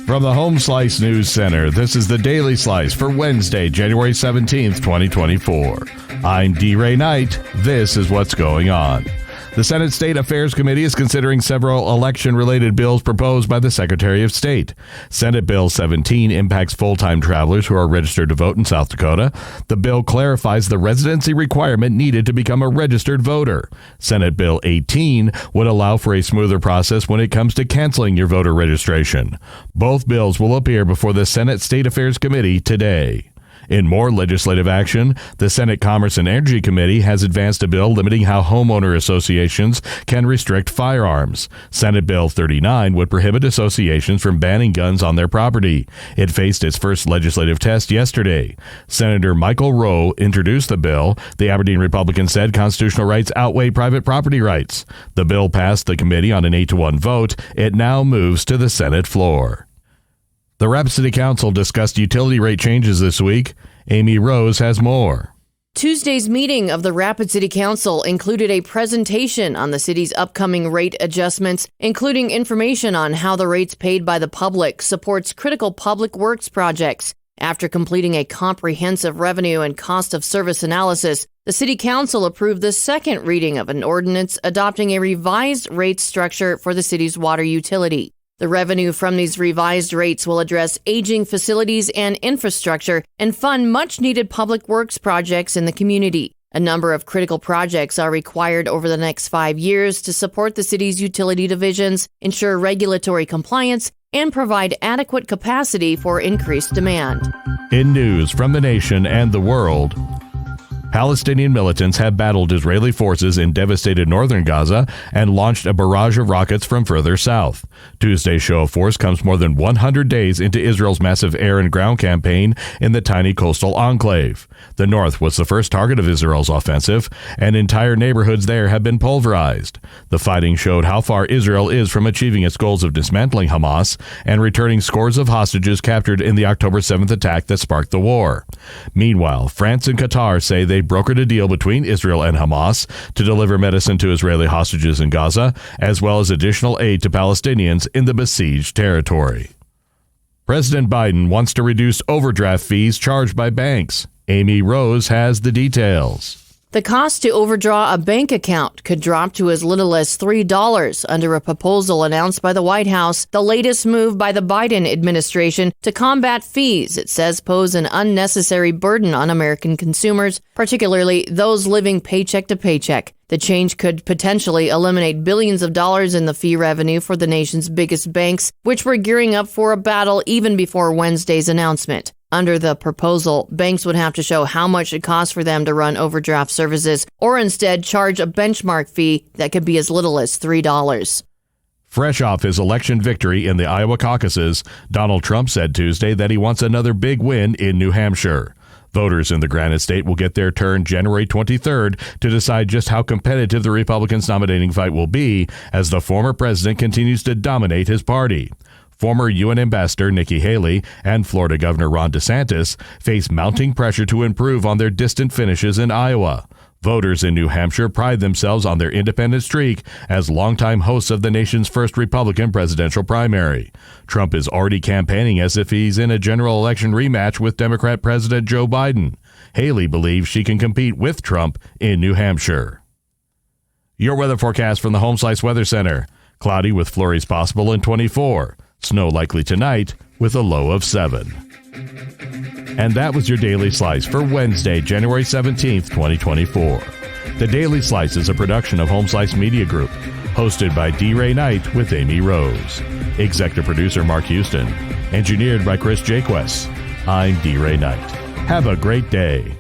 From the Home Slice News Center, this is the Daily Slice for Wednesday, January 17th, 2024. I'm D-Ray Knight. This is what's going on. The Senate State Affairs Committee is considering several election-related bills proposed by the Secretary of State. Senate Bill 17 impacts full-time travelers who are registered to vote in South Dakota. The bill clarifies the residency requirement needed to become a registered voter. Senate Bill 18 would allow for a smoother process when it comes to canceling your voter registration. Both bills will appear before the Senate State Affairs Committee today. In more legislative action, the Senate Commerce and Energy Committee has advanced a bill limiting how homeowner associations can restrict firearms. Senate Bill 39 would prohibit associations from banning guns on their property. It faced its first legislative test yesterday. Senator Michael Rowe introduced the bill. The Aberdeen Republican said constitutional rights outweigh private property rights. The bill passed the committee on an 8-1 vote. It now moves to the Senate floor. The Rapid City Council discussed utility rate changes this week. Amy Rose has more. Tuesday's meeting of the Rapid City Council included a presentation on the city's upcoming rate adjustments, including information on how the rates paid by the public supports critical public works projects. After completing a comprehensive revenue and cost of service analysis, the City Council approved the second reading of an ordinance adopting a revised rate structure for the city's water utility. The revenue from these revised rates will address aging facilities and infrastructure and fund much-needed public works projects in the community. A number of critical projects are required over the next 5 years to support the city's utility divisions, ensure regulatory compliance, and provide adequate capacity for increased demand. In news from the nation and the world, Palestinian militants have battled Israeli forces in devastated northern Gaza and launched a barrage of rockets from further south. Tuesday's show of force comes more than 100 days into Israel's massive air and ground campaign in the tiny coastal enclave. The north was the first target of Israel's offensive, and entire neighborhoods there have been pulverized. The fighting showed how far Israel is from achieving its goals of dismantling Hamas and returning scores of hostages captured in the October 7th attack that sparked the war. Meanwhile, France and Qatar say they brokered a deal between Israel and Hamas to deliver medicine to Israeli hostages in Gaza, as well as additional aid to Palestinians in the besieged territory. President Biden wants to reduce overdraft fees charged by banks. Amy Rose has the details. The cost to overdraw a bank account could drop to as little as $3 under a proposal announced by the White House, the latest move by the Biden administration to combat fees it says pose an unnecessary burden on American consumers, particularly those living paycheck to paycheck. The change could potentially eliminate billions of dollars in the fee revenue for the nation's biggest banks, which were gearing up for a battle even before Wednesday's announcement. Under the proposal, banks would have to show how much it costs for them to run overdraft services, or instead charge a benchmark fee that could be as little as $3. Fresh off his election victory in the Iowa caucuses, Donald Trump said Tuesday that he wants another big win in New Hampshire. Voters in the Granite State will get their turn January 23rd to decide just how competitive the Republicans' nominating fight will be as the former president continues to dominate his party. Former UN Ambassador Nikki Haley and Florida Governor Ron DeSantis face mounting pressure to improve on their distant finishes in Iowa. Voters in New Hampshire pride themselves on their independent streak as longtime hosts of the nation's first Republican presidential primary. Trump is already campaigning as if he's in a general election rematch with Democrat President Joe Biden. Haley believes she can compete with Trump in New Hampshire. Your weather forecast from the Home Slice Weather Center. Cloudy with flurries possible in 24. Snow likely tonight with a low of 7. And that was your Daily Slice for Wednesday, January 17th, 2024. The Daily Slice is a production of Home Slice Media Group, hosted by D-Ray Knight with Amy Rose. Executive producer Mark Houston. Engineered by Chris Jaquess. I'm D-Ray Knight. Have a great day.